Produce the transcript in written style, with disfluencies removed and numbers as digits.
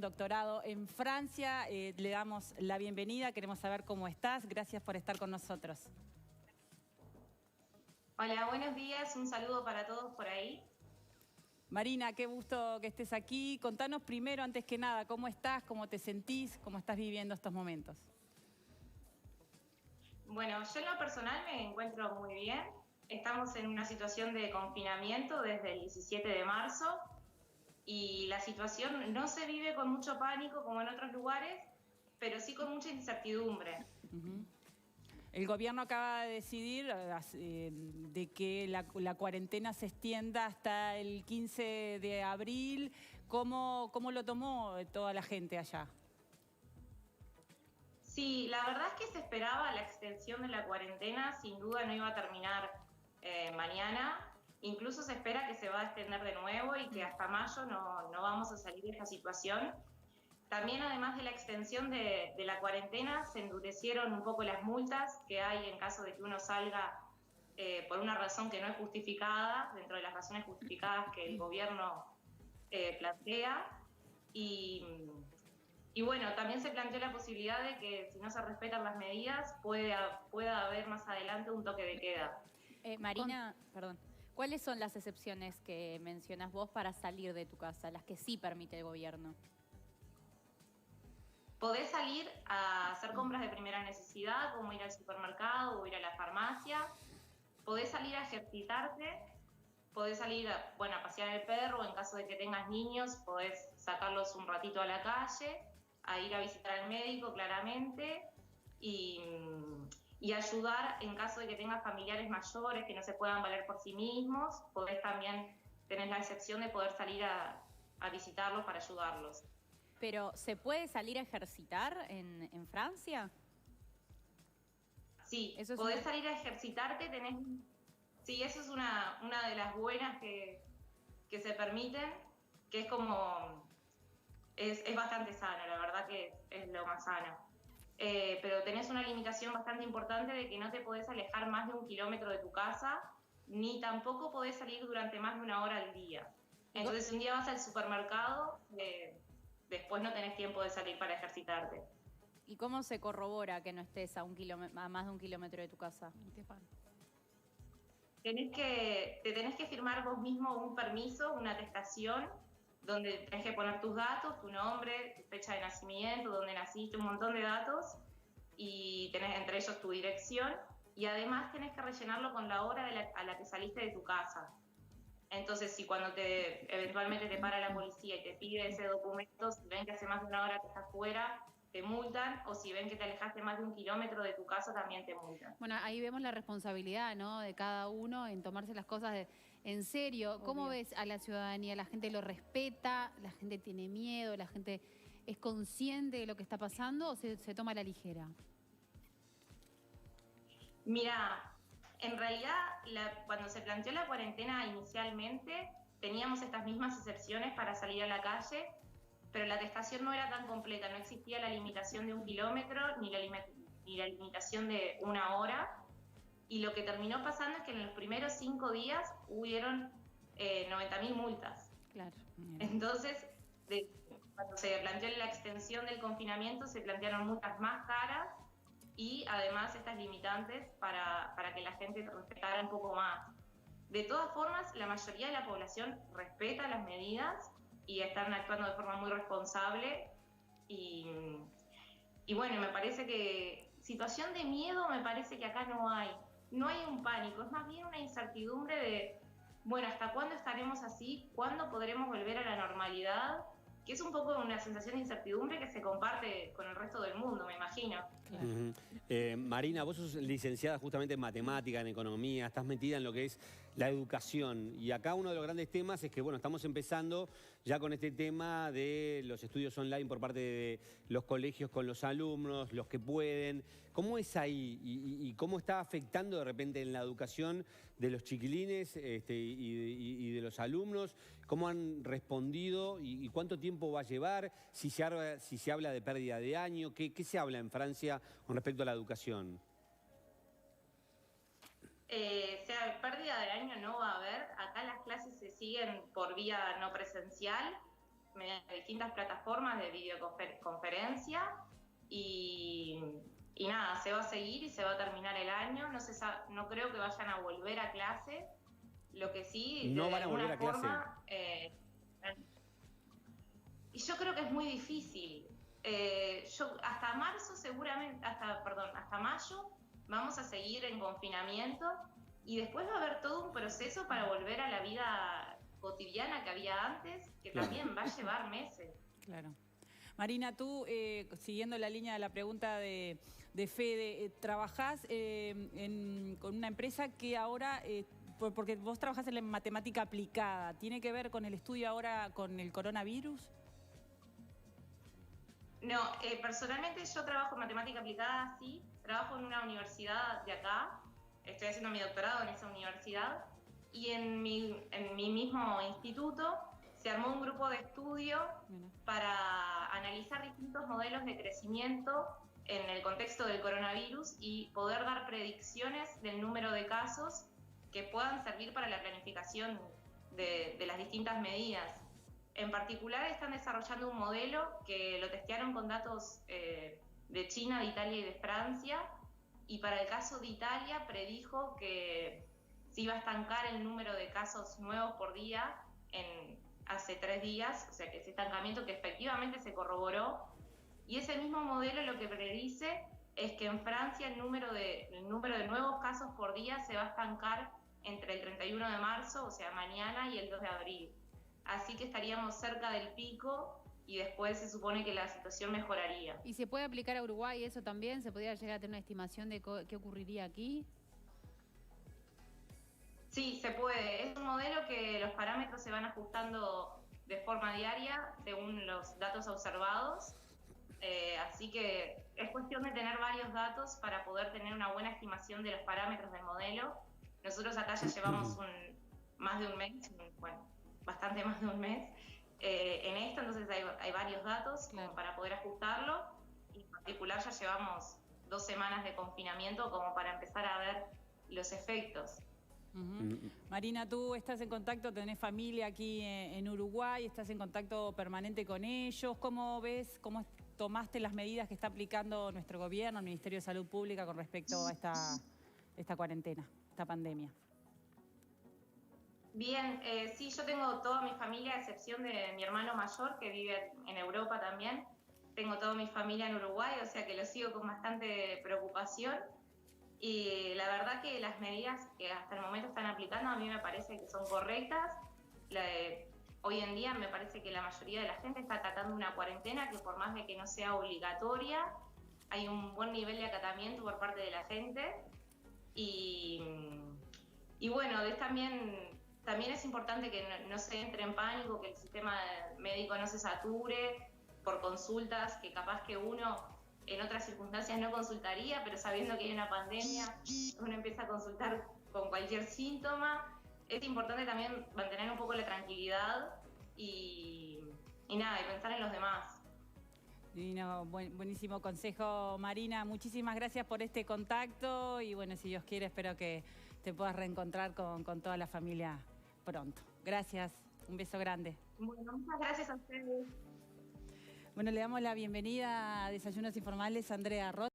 doctorado en Francia. Le damos la bienvenida, queremos saber cómo estás. Gracias por estar con nosotros. Hola, buenos días. Un saludo para todos por ahí. Marina, qué gusto que estés aquí. Contanos primero, antes que nada, cómo estás, cómo te sentís, cómo estás viviendo estos momentos. Bueno, yo en lo personal me encuentro muy bien. Estamos en una situación de confinamiento desde el 17 de marzo y la situación no se vive con mucho pánico como en otros lugares, pero sí con mucha incertidumbre. El gobierno acaba de decidir de que la cuarentena se extienda hasta el 15 de abril. ¿Cómo lo tomó toda la gente allá? Sí, la verdad es que se esperaba la extensión de la cuarentena, sin duda no iba a terminar mañana. Incluso se espera que se va a extender de nuevo y que hasta mayo no vamos a salir de esta situación. También, además de la extensión de la cuarentena, se endurecieron un poco las multas que hay en caso de que uno salga por una razón que no es justificada, dentro de las razones justificadas que el gobierno plantea. Y bueno, también se planteó la posibilidad de que si no se respetan las medidas pueda haber más adelante un toque de queda. Marina, perdón, ¿cuáles son las excepciones que mencionas vos para salir de tu casa, las que sí permite el gobierno? Podés salir a hacer compras de primera necesidad, como ir al supermercado o ir a la farmacia. Podés salir a ejercitarte, podés salir a pasear el perro, en caso de que tengas niños, podés sacarlos un ratito a la calle, a ir a visitar al médico, claramente, y ayudar en caso de que tengas familiares mayores que no se puedan valer por sí mismos. Podés también tener la excepción de poder salir a visitarlos para ayudarlos. Pero, ¿se puede salir a ejercitar en Francia? Sí, podés salir a ejercitarte, sí, eso es una de las buenas que se permiten, que es como, es bastante sano, la verdad que es lo más sano. Pero tenés una limitación bastante importante de que no te podés alejar más de 1 kilómetro de tu casa, ni tampoco podés salir durante más de 1 hora al día. Entonces, si un día vas al supermercado, después no tenés tiempo de salir para ejercitarte. ¿Y cómo se corrobora que no estés a más de 1 kilómetro de tu casa? Te tenés que firmar vos mismo un permiso, una atestación, donde tenés que poner tus datos, tu nombre, tu fecha de nacimiento, dónde naciste, un montón de datos, y tenés entre ellos tu dirección, y además tenés que rellenarlo con la hora a la que saliste de tu casa. Entonces, si cuando eventualmente te para la policía y te pide ese documento, si ven que hace más de 1 hora que estás fuera, te multan, o si ven que te alejaste más de 1 kilómetro de tu casa, también te multan. Bueno, ahí vemos la responsabilidad, ¿no?, de cada uno en tomarse las cosas en serio. ¿Cómo ves a la ciudadanía? ¿La gente lo respeta? ¿La gente tiene miedo? ¿La gente es consciente de lo que está pasando o se toma a la ligera? Mira, en realidad, cuando se planteó la cuarentena inicialmente, teníamos estas mismas excepciones para salir a la calle, pero la atestación no era tan completa, no existía la limitación de 1 kilómetro ni la limitación de 1 hora, y lo que terminó pasando es que en los primeros 5 días hubieron 90.000 multas. Claro. Entonces, cuando se planteó la extensión del confinamiento, se plantearon multas más caras y además estas limitantes para que la gente respetara un poco más. De todas formas, la mayoría de la población respeta las medidas y están actuando de forma muy responsable y bueno, me parece que situación de miedo me parece que acá no hay un pánico, es más bien una incertidumbre de, bueno, ¿hasta cuándo estaremos así? ¿Cuándo podremos volver a la normalidad? Que es un poco una sensación de incertidumbre que se comparte con el resto del mundo, me imagino. Claro. Marina, vos sos licenciada justamente en matemática, en economía, estás metida en lo que es la educación. Y acá uno de los grandes temas es que, bueno, estamos empezando ya con este tema de los estudios online por parte de los colegios con los alumnos, los que pueden. ¿Cómo es ahí y cómo está afectando de repente en la educación de los chiquilines y de los alumnos? ¿Cómo han respondido y cuánto tiempo va a llevar? Si se habla de pérdida de año, ¿qué se habla en Francia con respecto a la educación? Pérdida de año no va a haber. Acá las clases se siguen por vía no presencial. mediante distintas plataformas de videoconferencia y nada, se va a seguir y se va a terminar el año. No creo que vayan a volver a clase. Lo que sí, no de van a volver a alguna clase. forma, y yo creo que es muy difícil. Hasta marzo seguramente, hasta mayo vamos a seguir en confinamiento y después va a haber todo un proceso para volver a la vida cotidiana que había antes, que también va a llevar meses. Claro. Marina, tú, siguiendo la línea de la pregunta de Fede, trabajás con una empresa que ahora, porque vos trabajás en la matemática aplicada, ¿tiene que ver con el estudio ahora con el coronavirus? No, personalmente yo trabajo en matemática aplicada, sí, trabajo en una universidad de acá, estoy haciendo mi doctorado en esa universidad y en mi mismo instituto se armó un grupo de estudio para analizar distintos modelos de crecimiento en el contexto del coronavirus y poder dar predicciones del número de casos que puedan servir para la planificación de las distintas medidas. En particular están desarrollando un modelo que lo testearon con datos de China, de Italia y de Francia, y para el caso de Italia predijo que se iba a estancar el número de casos nuevos por día hace 3 días, o sea que ese estancamiento que efectivamente se corroboró, y ese mismo modelo lo que predice es que en Francia el número de nuevos casos por día se va a estancar entre el 31 de marzo, o sea mañana, y el 2 de abril. Así que estaríamos cerca del pico y después se supone que la situación mejoraría. ¿Y se puede aplicar a Uruguay eso también? ¿Se podría llegar a tener una estimación de qué ocurriría aquí? Sí, se puede. Es un modelo que los parámetros se van ajustando de forma diaria según los datos observados. Así que es cuestión de tener varios datos para poder tener una buena estimación de los parámetros del modelo. Nosotros acá ya llevamos más de un mes, bastante más de un mes en esto, entonces hay varios datos como para poder ajustarlo. Y en particular ya llevamos 2 semanas de confinamiento como para empezar a ver los efectos. Marina, tú estás en contacto, tenés familia aquí en Uruguay, estás en contacto permanente con ellos. ¿Cómo ves, cómo tomaste las medidas que está aplicando nuestro gobierno, el Ministerio de Salud Pública con respecto a esta cuarentena, esta pandemia? Bien, sí, yo tengo toda mi familia, a excepción de mi hermano mayor, que vive en Europa también. Tengo toda mi familia en Uruguay, o sea que lo sigo con bastante preocupación. Y la verdad que las medidas que hasta el momento están aplicando a mí me parece que son correctas. Hoy en día me parece que la mayoría de la gente está acatando una cuarentena que por más de que no sea obligatoria, hay un buen nivel de acatamiento por parte de la gente. Y bueno, también es importante que no se entre en pánico, que el sistema médico no se sature por consultas que capaz que uno en otras circunstancias no consultaría, pero sabiendo que hay una pandemia, uno empieza a consultar con cualquier síntoma. Es importante también mantener un poco la tranquilidad y pensar en los demás. Divino, buenísimo consejo, Marina. Muchísimas gracias por este contacto y bueno, si Dios quiere, espero que te puedas reencontrar con toda la familia pronto. Gracias, un beso grande. Bueno, muchas gracias a ustedes. Bueno, le damos la bienvenida a Desayunos Informales a Andrea Roth.